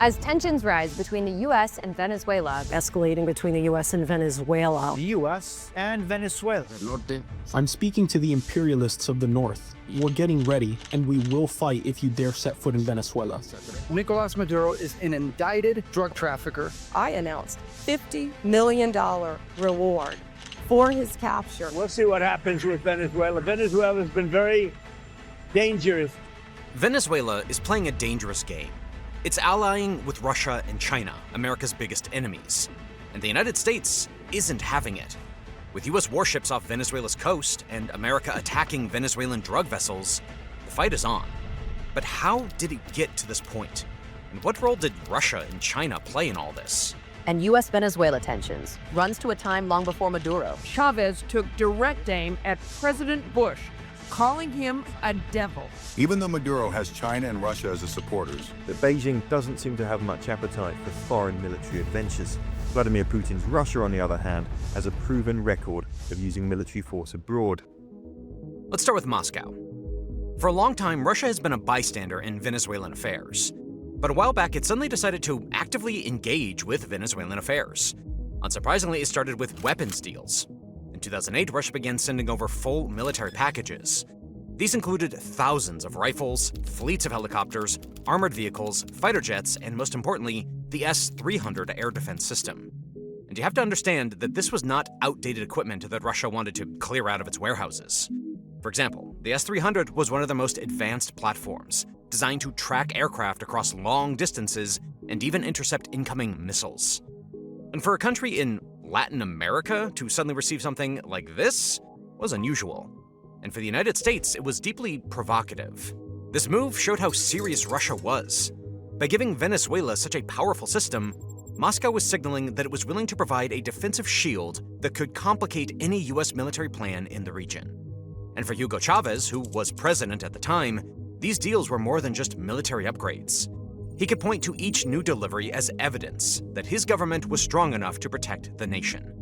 As tensions rise between the U.S. and Venezuela, escalating between the U.S. and Venezuela. The U.S. and Venezuela. I'm speaking to the imperialists of the North. We're getting ready, and we will fight if you dare set foot in Venezuela. Nicolas Maduro is an indicted drug trafficker. I announced $50 million reward for his capture. We'll see what happens with Venezuela. Venezuela's been very dangerous. Venezuela is playing a dangerous game. It's allying with Russia and China, America's biggest enemies. And the United States isn't having it. With U.S. warships off Venezuela's coast and America attacking Venezuelan drug vessels, the fight is on. But how did it get to this point? And what role did Russia and China play in all this? And U.S.-Venezuela tensions runs to a time long before Maduro. Chavez took direct aim at President Bush, calling him a devil. Even though Maduro has China and Russia as his supporters, but Beijing doesn't seem to have much appetite for foreign military adventures. Vladimir Putin's Russia, on the other hand, has a proven record of using military force abroad. Let's start with Moscow. For a long time, Russia has been a bystander in Venezuelan affairs. But a while back, it suddenly decided to actively engage with Venezuelan affairs. Unsurprisingly, it started with weapons deals. In 2008, Russia began sending over full military packages. These included thousands of rifles, fleets of helicopters, armored vehicles, fighter jets, and most importantly, the S-300 air defense system. And you have to understand that this was not outdated equipment that Russia wanted to clear out of its warehouses. For example, the S-300 was one of the most advanced platforms, designed to track aircraft across long distances and even intercept incoming missiles. And for a country in Latin America to suddenly receive something like this was unusual. And for the United States, it was deeply provocative. This move showed how serious Russia was. By giving Venezuela such a powerful system, Moscow was signaling that it was willing to provide a defensive shield that could complicate any U.S. military plan in the region. And for Hugo Chavez, who was president at the time, these deals were more than just military upgrades. He could point to each new delivery as evidence that his government was strong enough to protect the nation.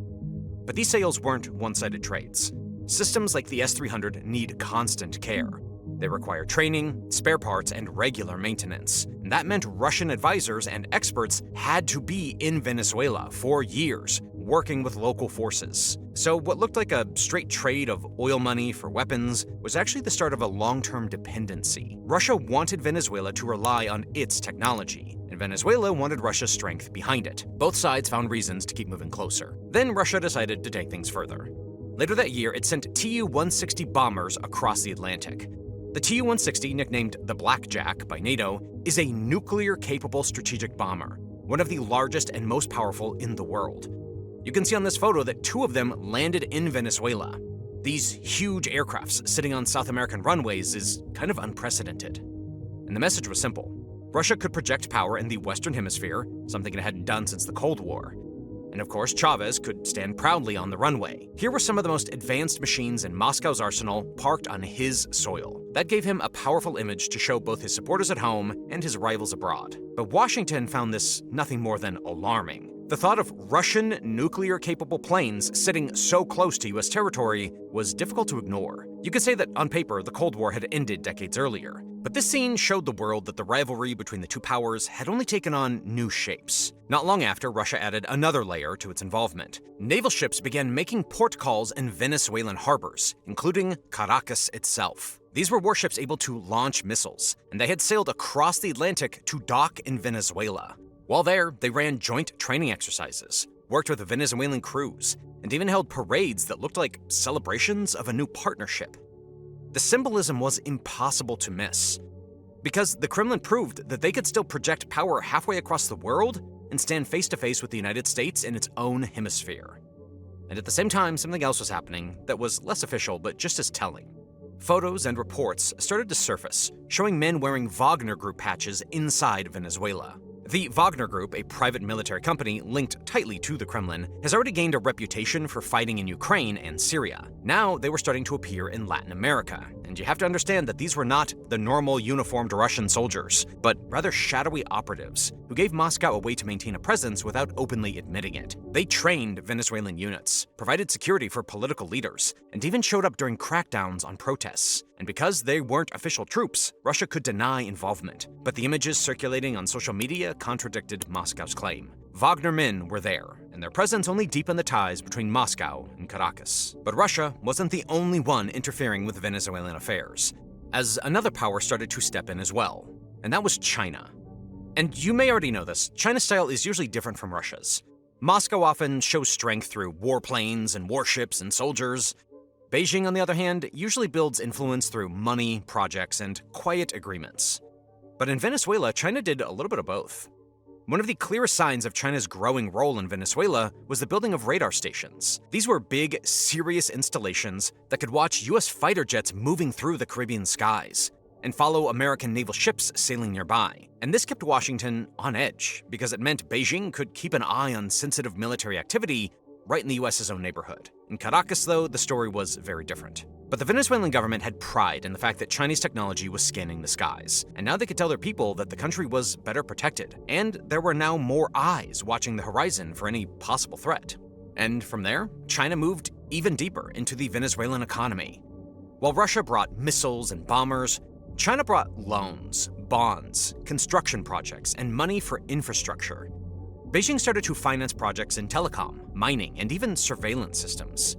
But these sales weren't one-sided trades. Systems like the S-300 need constant care. They require training, spare parts, and regular maintenance. And that meant Russian advisors and experts had to be in Venezuela for years, working with local forces. So what looked like a straight trade of oil money for weapons was actually the start of a long-term dependency. Russia wanted Venezuela to rely on its technology, and Venezuela wanted Russia's strength behind it. Both sides found reasons to keep moving closer. Then Russia decided to take things further. Later that year, it sent Tu-160 bombers across the Atlantic. The Tu-160, nicknamed the Blackjack by NATO, is a nuclear-capable strategic bomber, one of the largest and most powerful in the world. You can see on this photo that 2 of them landed in Venezuela. These huge aircrafts sitting on South American runways is kind of unprecedented. And the message was simple. Russia could project power in the Western Hemisphere, something it hadn't done since the Cold War. And of course, Chavez could stand proudly on the runway. Here were some of the most advanced machines in Moscow's arsenal parked on his soil. That gave him a powerful image to show both his supporters at home and his rivals abroad. But Washington found this nothing more than alarming. The thought of Russian nuclear-capable planes sitting so close to U.S. territory was difficult to ignore. You could say that, on paper, the Cold War had ended decades earlier. But this scene showed the world that the rivalry between the two powers had only taken on new shapes. Not long after, Russia added another layer to its involvement. Naval ships began making port calls in Venezuelan harbors, including Caracas itself. These were warships able to launch missiles, and they had sailed across the Atlantic to dock in Venezuela. While there, they ran joint training exercises, worked with Venezuelan crews, and even held parades that looked like celebrations of a new partnership. The symbolism was impossible to miss, because the Kremlin proved that they could still project power halfway across the world and stand face-to-face with the United States in its own hemisphere. And at the same time, something else was happening that was less official but just as telling. Photos and reports started to surface, showing men wearing Wagner Group patches inside Venezuela. The Wagner Group, a private military company linked tightly to the Kremlin, has already gained a reputation for fighting in Ukraine and Syria. Now they were starting to appear in Latin America, and you have to understand that these were not the normal uniformed Russian soldiers, but rather shadowy operatives who gave Moscow a way to maintain a presence without openly admitting it. They trained Venezuelan units, provided security for political leaders, and even showed up during crackdowns on protests. And because they weren't official troops, Russia could deny involvement. But the images circulating on social media contradicted Moscow's claim. Wagner men were there, and their presence only deepened the ties between Moscow and Caracas. But Russia wasn't the only one interfering with Venezuelan affairs, as another power started to step in as well, and that was China. And you may already know this, China's style is usually different from Russia's. Moscow often shows strength through warplanes and warships and soldiers. Beijing, on the other hand, usually builds influence through money, projects, and quiet agreements. But in Venezuela, China did a little bit of both. One of the clearest signs of China's growing role in Venezuela was the building of radar stations. These were big, serious installations that could watch US fighter jets moving through the Caribbean skies and follow American naval ships sailing nearby. And this kept Washington on edge because it meant Beijing could keep an eye on sensitive military activity right in the US's own neighborhood. In Caracas, though, the story was very different. But the Venezuelan government had pride in the fact that Chinese technology was scanning the skies, and now they could tell their people that the country was better protected, and there were now more eyes watching the horizon for any possible threat. And from there, China moved even deeper into the Venezuelan economy. While Russia brought missiles and bombers, China brought loans, bonds, construction projects, and money for infrastructure. Beijing started to finance projects in telecom, mining, and even surveillance systems.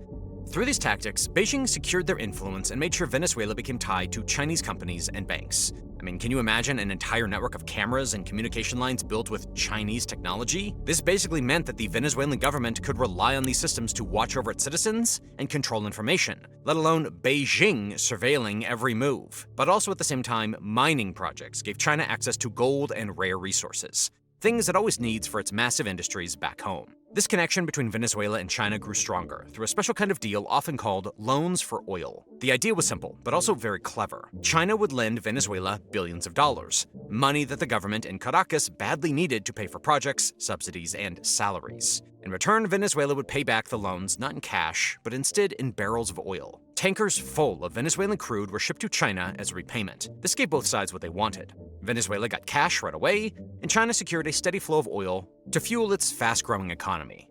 Through these tactics, Beijing secured their influence and made sure Venezuela became tied to Chinese companies and banks. I mean, can you imagine an entire network of cameras and communication lines built with Chinese technology? This basically meant that the Venezuelan government could rely on these systems to watch over its citizens and control information, let alone Beijing surveilling every move. But also at the same time, mining projects gave China access to gold and rare resources, things it always needs for its massive industries back home. This connection between Venezuela and China grew stronger through a special kind of deal often called loans for oil. The idea was simple, but also very clever. China would lend Venezuela billions of dollars, money that the government in Caracas badly needed to pay for projects, subsidies, and salaries. In return, Venezuela would pay back the loans not in cash, but instead in barrels of oil. Tankers full of Venezuelan crude were shipped to China as a repayment. This gave both sides what they wanted. Venezuela got cash right away, and China secured a steady flow of oil to fuel its fast-growing economy.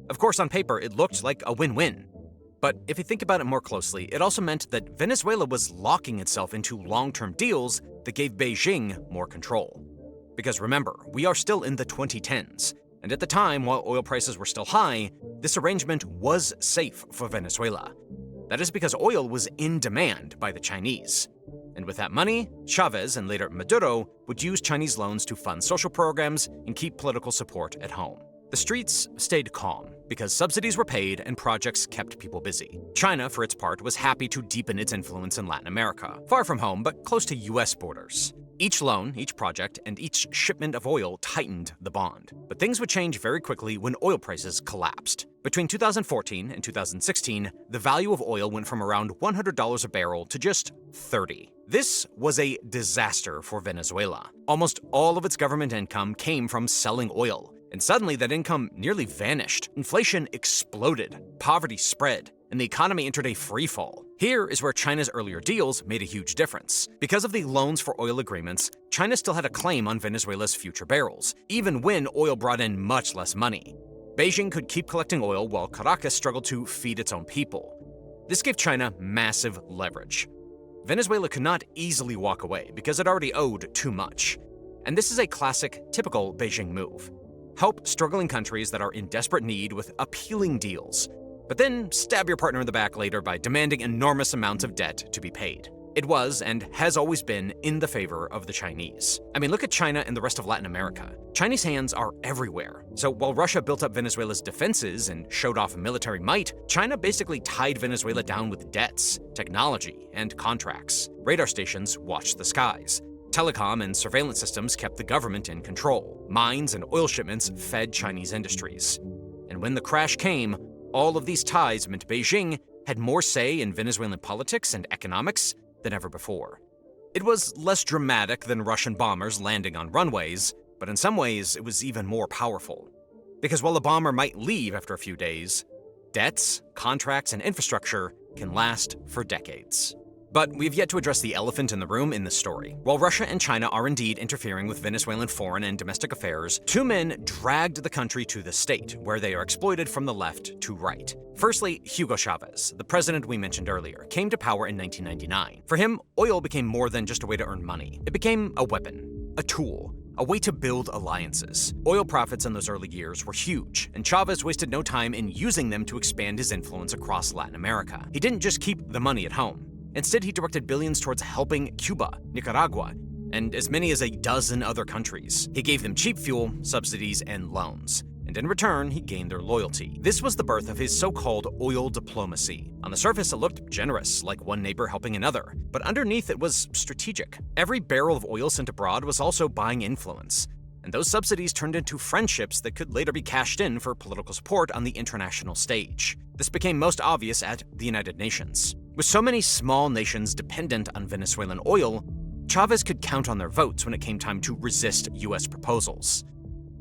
Of course, on paper, it looked like a win-win. But if you think about it more closely, it also meant that Venezuela was locking itself into long-term deals that gave Beijing more control. Because remember, we are still in the 2010s, and at the time, while oil prices were still high, this arrangement was safe for Venezuela. That is because oil was in demand by the Chinese. And with that money, Chavez and later Maduro would use Chinese loans to fund social programs and keep political support at home. The streets stayed calm because subsidies were paid and projects kept people busy. China, for its part, was happy to deepen its influence in Latin America, far from home but close to US borders. Each loan, each project, and each shipment of oil tightened the bond. But things would change very quickly when oil prices collapsed. Between 2014 and 2016, the value of oil went from around $100 a barrel to just $30. This was a disaster for Venezuela. Almost all of its government income came from selling oil, and suddenly that income nearly vanished. Inflation exploded, poverty spread, and the economy entered a freefall. Here is where China's earlier deals made a huge difference. Because of the loans for oil agreements, China still had a claim on Venezuela's future barrels, even when oil brought in much less money. Beijing could keep collecting oil while Caracas struggled to feed its own people. This gave China massive leverage. Venezuela could not easily walk away because it already owed too much. And this is a classic, typical Beijing move. Help struggling countries that are in desperate need with appealing deals, but then stab your partner in the back later by demanding enormous amounts of debt to be paid. It was, and has always been, in the favor of the Chinese. I mean, look at China and the rest of Latin America. Chinese hands are everywhere. So while Russia built up Venezuela's defenses and showed off military might, China basically tied Venezuela down with debts, technology, and contracts. Radar stations watched the skies. Telecom and surveillance systems kept the government in control. Mines and oil shipments fed Chinese industries. And when the crash came, all of these ties meant Beijing had more say in Venezuelan politics and economics than ever before. It was less dramatic than Russian bombers landing on runways, but in some ways it was even more powerful. Because while a bomber might leave after a few days, debts, contracts, and infrastructure can last for decades. But we've yet to address the elephant in the room in this story. While Russia and China are indeed interfering with Venezuelan foreign and domestic affairs, two men dragged the country to the state, where they are exploited from the left to right. Firstly, Hugo Chavez, the president we mentioned earlier, came to power in 1999. For him, oil became more than just a way to earn money. It became a weapon, a tool, a way to build alliances. Oil profits in those early years were huge, and Chavez wasted no time in using them to expand his influence across Latin America. He didn't just keep the money at home. Instead, he directed billions towards helping Cuba, Nicaragua, and as many as a dozen other countries. He gave them cheap fuel, subsidies, and loans. And in return, he gained their loyalty. This was the birth of his so-called oil diplomacy. On the surface, it looked generous, like one neighbor helping another. But underneath, it was strategic. Every barrel of oil sent abroad was also buying influence. And those subsidies turned into friendships that could later be cashed in for political support on the international stage. This became most obvious at the United Nations. With so many small nations dependent on Venezuelan oil, Chavez could count on their votes when it came time to resist US proposals.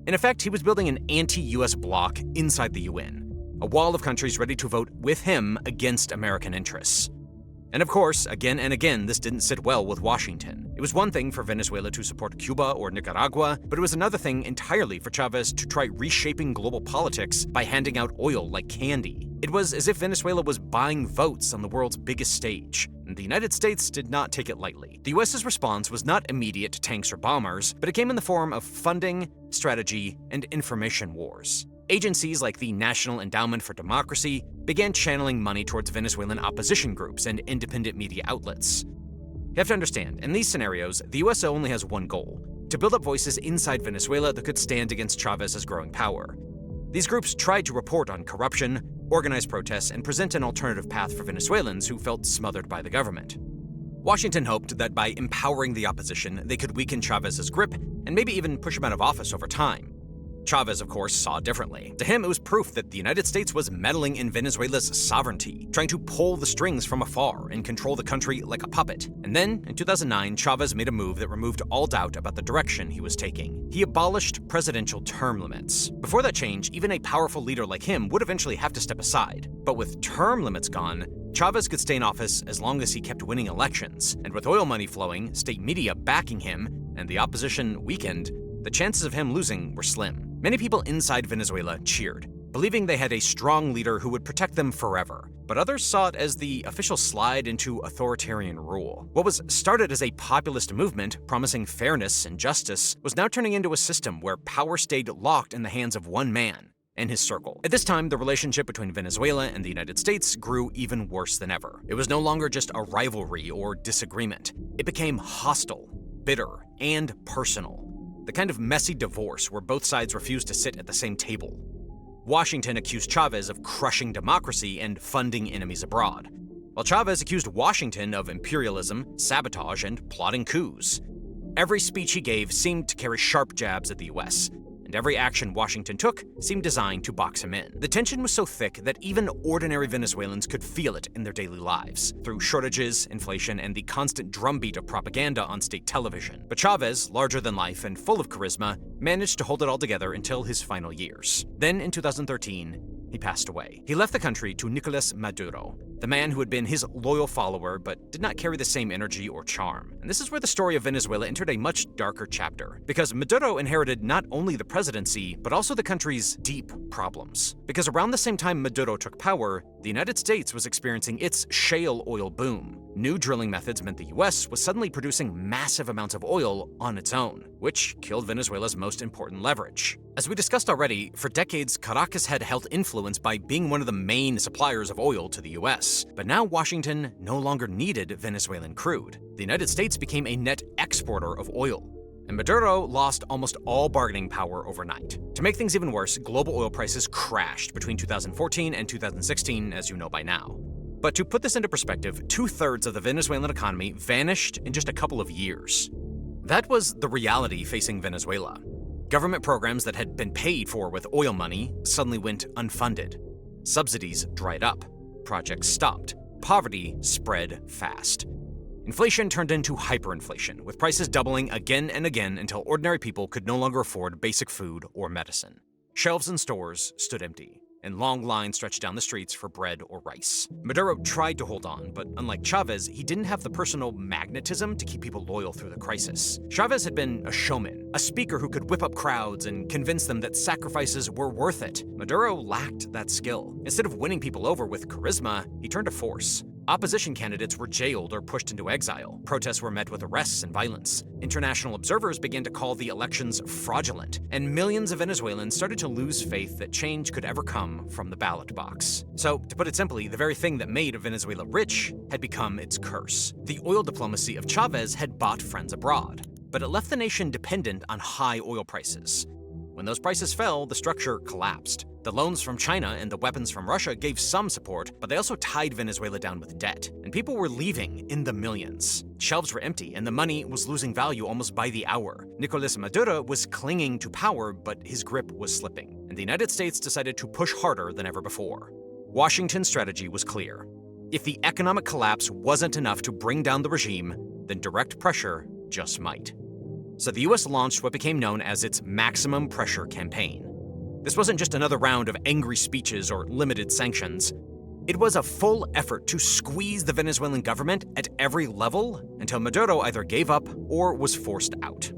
In effect, he was building an anti-US bloc inside the UN, a wall of countries ready to vote with him against American interests. And of course, again and again, this didn't sit well with Washington. It was one thing for Venezuela to support Cuba or Nicaragua, but it was another thing entirely for Chavez to try reshaping global politics by handing out oil like candy. It was as if Venezuela was buying votes on the world's biggest stage, and the United States did not take it lightly. The US's response was not immediate tanks or bombers, but it came in the form of funding, strategy, and information wars. Agencies like the National Endowment for Democracy began channeling money towards Venezuelan opposition groups and independent media outlets. You have to understand, in these scenarios, the US only has one goal: to build up voices inside Venezuela that could stand against Chavez's growing power. These groups tried to report on corruption, organize protests, and present an alternative path for Venezuelans who felt smothered by the government. Washington hoped that by empowering the opposition, they could weaken Chavez's grip and maybe even push him out of office over time. Chavez, of course, saw differently. To him, it was proof that the United States was meddling in Venezuela's sovereignty, trying to pull the strings from afar and control the country like a puppet. And then, in 2009, Chavez made a move that removed all doubt about the direction he was taking. He abolished presidential term limits. Before that change, even a powerful leader like him would eventually have to step aside. But with term limits gone, Chavez could stay in office as long as he kept winning elections. And with oil money flowing, state media backing him, and the opposition weakened, the chances of him losing were slim. Many people inside Venezuela cheered, believing they had a strong leader who would protect them forever. But others saw it as the official slide into authoritarian rule. What was started as a populist movement promising fairness and justice was now turning into a system where power stayed locked in the hands of one man and his circle. At this time, the relationship between Venezuela and the United States grew even worse than ever. It was no longer just a rivalry or disagreement. It became hostile, bitter, and personal. The kind of messy divorce where both sides refused to sit at the same table. Washington accused Chavez of crushing democracy and funding enemies abroad, while Chavez accused Washington of imperialism, sabotage, and plotting coups. Every speech he gave seemed to carry sharp jabs at the US, and every action Washington took seemed designed to box him in. The tension was so thick that even ordinary Venezuelans could feel it in their daily lives, through shortages, inflation, and the constant drumbeat of propaganda on state television. But Chavez, larger than life and full of charisma, managed to hold it all together until his final years. Then, in 2013, he passed away. He left the country to Nicolas Maduro, the man who had been his loyal follower but did not carry the same energy or charm. And this is where the story of Venezuela entered a much darker chapter, because Maduro inherited not only the presidency, but also the country's deep problems. Because around the same time Maduro took power, the United States was experiencing its shale oil boom. New drilling methods meant the US was suddenly producing massive amounts of oil on its own, which killed Venezuela's most important leverage. As we discussed already, for decades, Caracas had held influence by being one of the main suppliers of oil to the US. But now Washington no longer needed Venezuelan crude. The United States became a net exporter of oil, and Maduro lost almost all bargaining power overnight. To make things even worse, global oil prices crashed between 2014 and 2016, as you know by now. But to put this into perspective, 2/3 of the Venezuelan economy vanished in just a couple of years. That was the reality facing Venezuela. Government programs that had been paid for with oil money suddenly went unfunded. Subsidies dried up. Projects stopped. Poverty spread fast. Inflation turned into hyperinflation, with prices doubling again and again until ordinary people could no longer afford basic food or medicine. Shelves in stores stood empty, and long lines stretched down the streets for bread or rice. Maduro tried to hold on, but unlike Chavez, he didn't have the personal magnetism to keep people loyal through the crisis. Chavez had been a showman, a speaker who could whip up crowds and convince them that sacrifices were worth it. Maduro lacked that skill. Instead of winning people over with charisma, he turned to force. Opposition candidates were jailed or pushed into exile. Protests were met with arrests and violence. International observers began to call the elections fraudulent, and millions of Venezuelans started to lose faith that change could ever come from the ballot box. So, to put it simply, the very thing that made Venezuela rich had become its curse. The oil diplomacy of Chavez had bought friends abroad, but it left the nation dependent on high oil prices. When those prices fell, the structure collapsed. The loans from China and the weapons from Russia gave some support, but they also tied Venezuela down with debt, and people were leaving in the millions. Shelves were empty, and the money was losing value almost by the hour. Nicolas Maduro was clinging to power, but his grip was slipping, and the United States decided to push harder than ever before. Washington's strategy was clear. If the economic collapse wasn't enough to bring down the regime, then direct pressure just might. So the US launched what became known as its maximum pressure campaign. This wasn't just another round of angry speeches or limited sanctions. It was a full effort to squeeze the Venezuelan government at every level until Maduro either gave up or was forced out.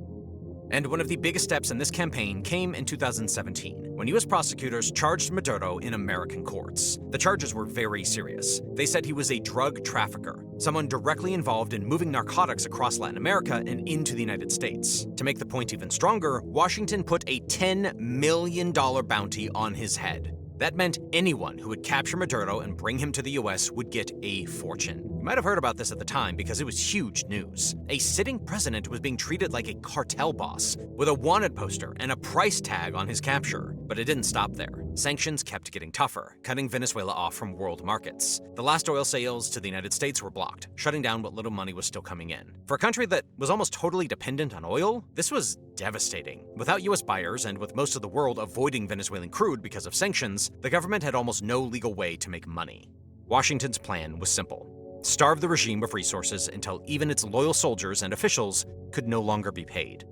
And one of the biggest steps in this campaign came in 2017, when US prosecutors charged Maduro in American courts. The charges were very serious. They said he was a drug trafficker, someone directly involved in moving narcotics across Latin America and into the United States. To make the point even stronger, Washington put a $10 million bounty on his head. That meant anyone who would capture Maduro and bring him to the US would get a fortune. You might have heard about this at the time because it was huge news. A sitting president was being treated like a cartel boss, with a wanted poster and a price tag on his capture. But it didn't stop there. Sanctions kept getting tougher, cutting Venezuela off from world markets. The last oil sales to the United States were blocked, shutting down what little money was still coming in. For a country that was almost totally dependent on oil, this was devastating. Without US buyers, and with most of the world avoiding Venezuelan crude because of sanctions, the government had almost no legal way to make money. Washington's plan was simple: starve the regime of resources until even its loyal soldiers and officials could no longer be paid.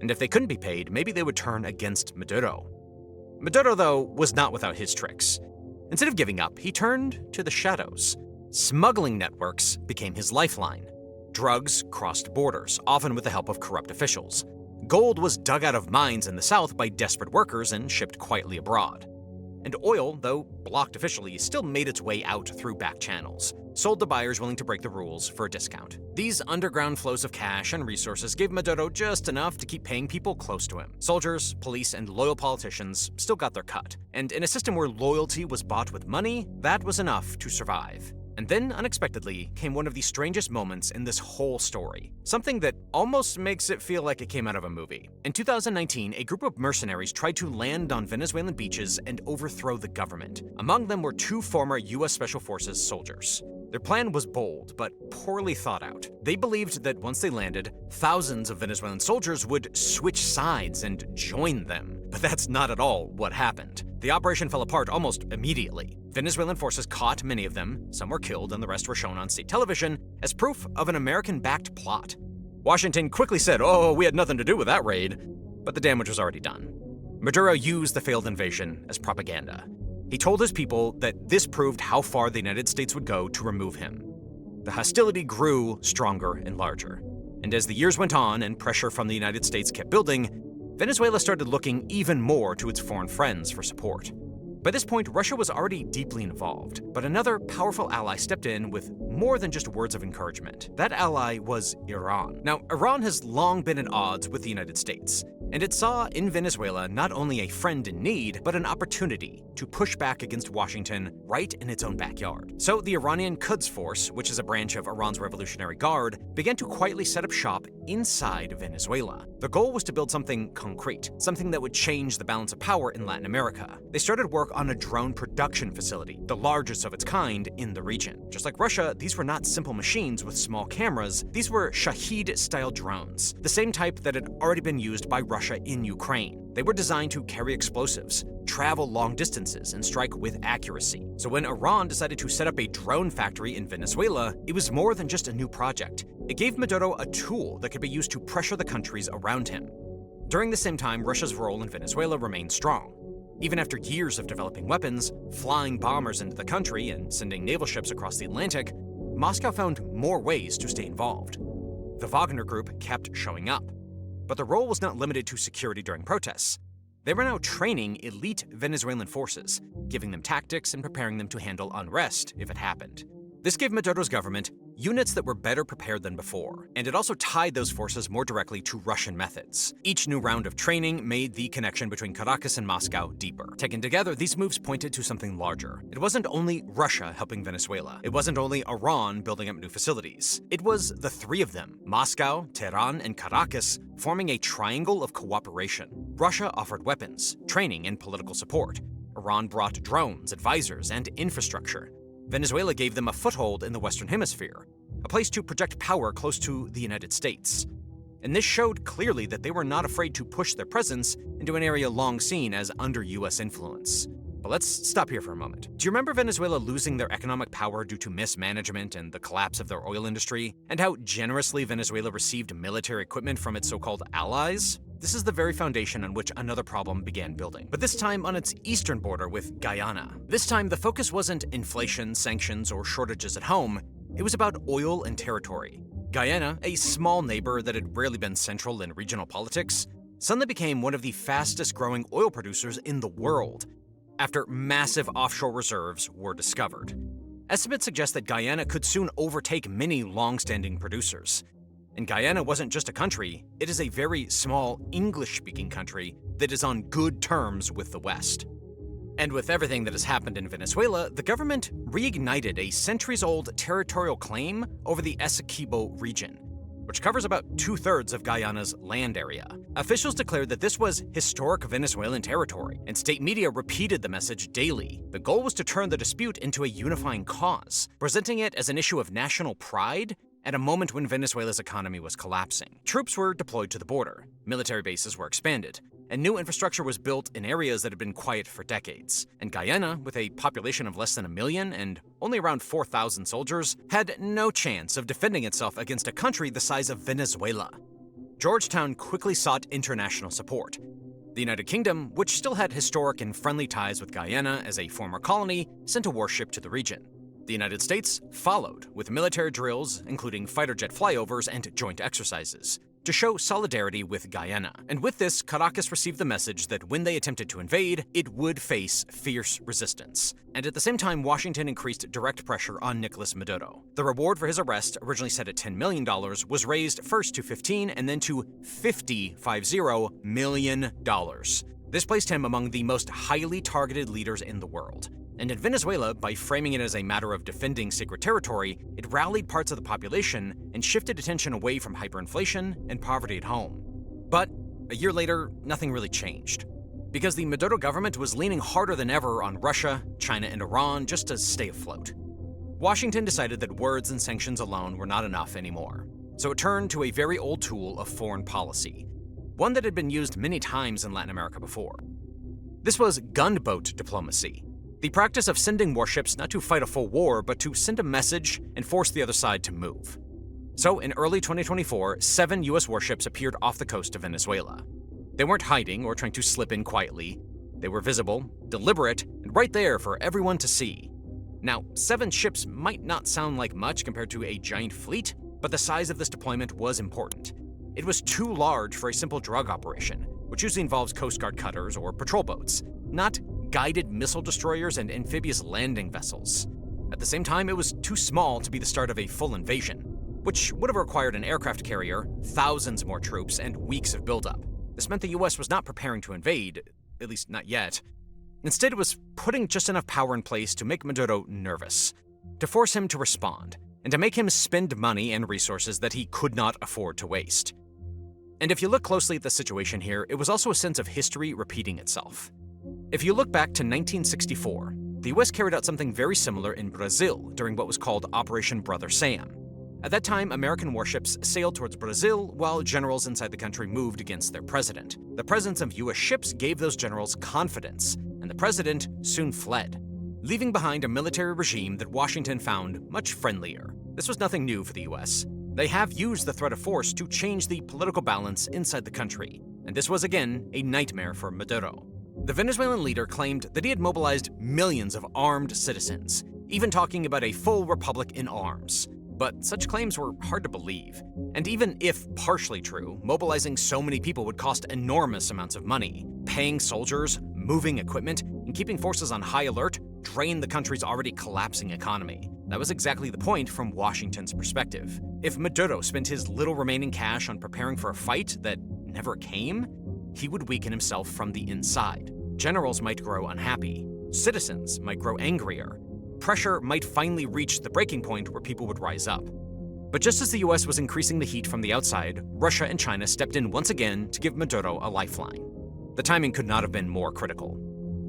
And if they couldn't be paid, maybe they would turn against Maduro. Maduro, though, was not without his tricks. Instead of giving up, he turned to the shadows. Smuggling networks became his lifeline. Drugs crossed borders, often with the help of corrupt officials. Gold was dug out of mines in the south by desperate workers and shipped quietly abroad. And oil, though blocked officially, still made its way out through back channels, sold to buyers willing to break the rules for a discount. These underground flows of cash and resources gave Maduro just enough to keep paying people close to him. Soldiers, police, and loyal politicians still got their cut. And in a system where loyalty was bought with money, that was enough to survive. And then, unexpectedly, came one of the strangest moments in this whole story. Something that almost makes it feel like it came out of a movie. In 2019, a group of mercenaries tried to land on Venezuelan beaches and overthrow the government. Among them were 2 former US Special Forces soldiers. Their plan was bold, but poorly thought out. They believed that once they landed, thousands of Venezuelan soldiers would switch sides and join them. But that's not at all what happened. The operation fell apart almost immediately. Venezuelan forces caught many of them, some were killed, and the rest were shown on state television as proof of an American-backed plot. Washington quickly said, "Oh, we had nothing to do with that raid," but the damage was already done. Maduro used the failed invasion as propaganda. He told his people that this proved how far the United States would go to remove him. The hostility grew stronger and larger. And as the years went on and pressure from the United States kept building, Venezuela started looking even more to its foreign friends for support. By this point, Russia was already deeply involved, but another powerful ally stepped in with more than just words of encouragement. That ally was Iran. Now, Iran has long been at odds with the United States, and it saw in Venezuela not only a friend in need, but an opportunity to push back against Washington right in its own backyard. So the Iranian Quds Force, which is a branch of Iran's Revolutionary Guard, began to quietly set up shop inside Venezuela. The goal was to build something concrete, something that would change the balance of power in Latin America. They started work on a drone production facility, the largest of its kind in the region. Just like Russia, these were not simple machines with small cameras. These were Shahed-style drones, the same type that had already been used by Russia in Ukraine. They were designed to carry explosives, travel long distances, and strike with accuracy. So when Iran decided to set up a drone factory in Venezuela, it was more than just a new project. It gave Maduro a tool that could be used to pressure the countries around him. During the same time, Russia's role in Venezuela remained strong. Even after years of developing weapons, flying bombers into the country, and sending naval ships across the Atlantic, Moscow found more ways to stay involved. The Wagner Group kept showing up, but the role was not limited to security during protests. They were now training elite Venezuelan forces, giving them tactics and preparing them to handle unrest if it happened. This gave Maduro's government units that were better prepared than before, and it also tied those forces more directly to Russian methods. Each new round of training made the connection between Caracas and Moscow deeper. Taken together, these moves pointed to something larger. It wasn't only Russia helping Venezuela. It wasn't only Iran building up new facilities. It was the three of them, Moscow, Tehran, and Caracas, forming a triangle of cooperation. Russia offered weapons, training, and political support. Iran brought drones, advisors, and infrastructure. Venezuela gave them a foothold in the Western Hemisphere, a place to project power close to the United States. And this showed clearly that they were not afraid to push their presence into an area long seen as under US influence. But let's stop here for a moment. Do you remember Venezuela losing their economic power due to mismanagement and the collapse of their oil industry? And how generously Venezuela received military equipment from its so-called allies? This is the very foundation on which another problem began building, but this time on its eastern border with Guyana. This time, the focus wasn't inflation, sanctions, or shortages at home. It was about oil and territory. Guyana, a small neighbor that had rarely been central in regional politics, suddenly became one of the fastest-growing oil producers in the world, after massive offshore reserves were discovered. Estimates suggest that Guyana could soon overtake many long-standing producers. And Guyana wasn't just a country, it is a very small English-speaking country that is on good terms with the West. And with everything that has happened in Venezuela, the government reignited a centuries-old territorial claim over the Essequibo region, which covers about 2/3 of Guyana's land area. Officials declared that this was historic Venezuelan territory, and state media repeated the message daily. The goal was to turn the dispute into a unifying cause, presenting it as an issue of national pride at a moment when Venezuela's economy was collapsing. Troops were deployed to the border, military bases were expanded, and new infrastructure was built in areas that had been quiet for decades. And Guyana, with a population of less than 1 million and only around 4,000 soldiers, had no chance of defending itself against a country the size of Venezuela. Georgetown quickly sought international support. The United Kingdom, which still had historic and friendly ties with Guyana as a former colony, sent a warship to the region. The United States followed with military drills, including fighter jet flyovers and joint exercises, to show solidarity with Guyana. And with this, Caracas received the message that when they attempted to invade, it would face fierce resistance. And at the same time, Washington increased direct pressure on Nicolas Maduro. The reward for his arrest, originally set at $10 million, was raised first to $15 and then to $50 million. This placed him among the most highly targeted leaders in the world. And in Venezuela, by framing it as a matter of defending sacred territory, it rallied parts of the population and shifted attention away from hyperinflation and poverty at home. But a year later, nothing really changed, because the Maduro government was leaning harder than ever on Russia, China, and Iran just to stay afloat. Washington decided that words and sanctions alone were not enough anymore, so it turned to a very old tool of foreign policy, one that had been used many times in Latin America before. This was gunboat diplomacy. The practice of sending warships not to fight a full war, but to send a message and force the other side to move. So in early 2024, 7 US warships appeared off the coast of Venezuela. They weren't hiding or trying to slip in quietly. They were visible, deliberate, and right there for everyone to see. Now, 7 ships might not sound like much compared to a giant fleet, but the size of this deployment was important. It was too large for a simple drug operation, which usually involves Coast Guard cutters or patrol boats, not guided missile destroyers and amphibious landing vessels. At the same time, it was too small to be the start of a full invasion, which would have required an aircraft carrier, thousands more troops, and weeks of buildup. This meant the US was not preparing to invade, at least not yet. Instead, it was putting just enough power in place to make Maduro nervous, to force him to respond, and to make him spend money and resources that he could not afford to waste. And if you look closely at the situation here, it was also a sense of history repeating itself. If you look back to 1964, the US carried out something very similar in Brazil during what was called Operation Brother Sam. At that time, American warships sailed towards Brazil while generals inside the country moved against their president. The presence of US ships gave those generals confidence, and the president soon fled, leaving behind a military regime that Washington found much friendlier. This was nothing new for the US. They have used the threat of force to change the political balance inside the country, and this was again a nightmare for Maduro. The Venezuelan leader claimed that he had mobilized millions of armed citizens, even talking about a full republic in arms. But such claims were hard to believe. And even if partially true, mobilizing so many people would cost enormous amounts of money. Paying soldiers, moving equipment, and keeping forces on high alert drained the country's already collapsing economy. That was exactly the point from Washington's perspective. If Maduro spent his little remaining cash on preparing for a fight that never came, he would weaken himself from the inside. Generals might grow unhappy. Citizens might grow angrier. Pressure might finally reach the breaking point where people would rise up. But just as the US was increasing the heat from the outside, Russia and China stepped in once again to give Maduro a lifeline. The timing could not have been more critical.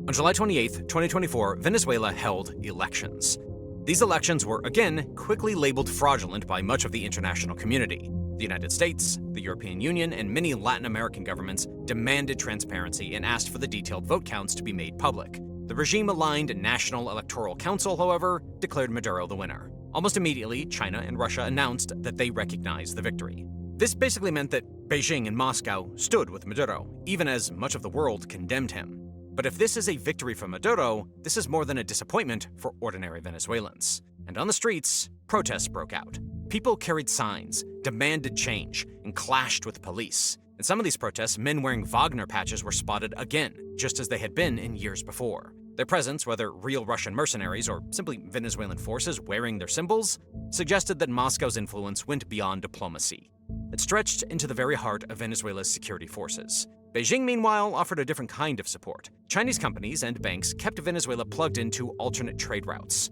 On July 28, 2024, Venezuela held elections. These elections were, again, quickly labeled fraudulent by much of the international community. The United States, the European Union, and many Latin American governments demanded transparency and asked for the detailed vote counts to be made public. The regime-aligned National Electoral Council, however, declared Maduro the winner. Almost immediately, China and Russia announced that they recognized the victory. This basically meant that Beijing and Moscow stood with Maduro, even as much of the world condemned him. But if this is a victory for Maduro, this is more than a disappointment for ordinary Venezuelans. And on the streets, protests broke out. People carried signs, demanded change, and clashed with police. In some of these protests, men wearing Wagner patches were spotted again, just as they had been in years before. Their presence, whether real Russian mercenaries or simply Venezuelan forces wearing their symbols, suggested that Moscow's influence went beyond diplomacy. It stretched into the very heart of Venezuela's security forces. Beijing, meanwhile, offered a different kind of support. Chinese companies and banks kept Venezuela plugged into alternate trade routes.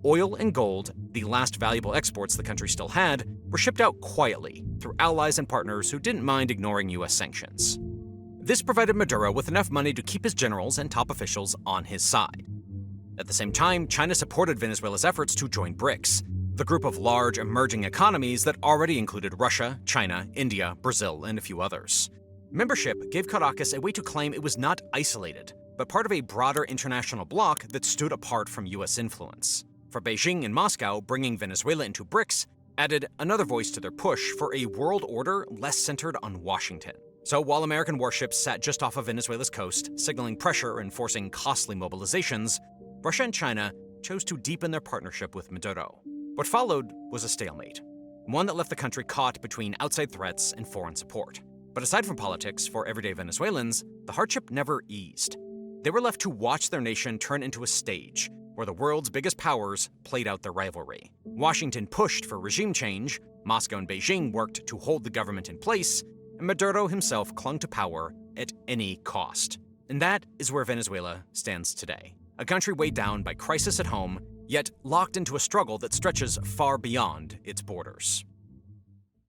Oil and gold, the last valuable exports the country still had, were shipped out quietly through allies and partners who didn't mind ignoring US sanctions. This provided Maduro with enough money to keep his generals and top officials on his side. At the same time, China supported Venezuela's efforts to join BRICS, the group of large emerging economies that already included Russia, China, India, Brazil, and a few others. Membership gave Caracas a way to claim it was not isolated, but part of a broader international bloc that stood apart from US influence. For Beijing and Moscow, bringing Venezuela into BRICS added another voice to their push for a world order less centered on Washington. So while American warships sat just off of Venezuela's coast, signaling pressure and forcing costly mobilizations, Russia and China chose to deepen their partnership with Maduro. What followed was a stalemate, one that left the country caught between outside threats and foreign support. But aside from politics, for everyday Venezuelans, the hardship never eased. They were left to watch their nation turn into a stage where the world's biggest powers played out their rivalry. Washington pushed for regime change, Moscow and Beijing worked to hold the government in place, and Maduro himself clung to power at any cost. And that is where Venezuela stands today. A country weighed down by crisis at home, yet locked into a struggle that stretches far beyond its borders.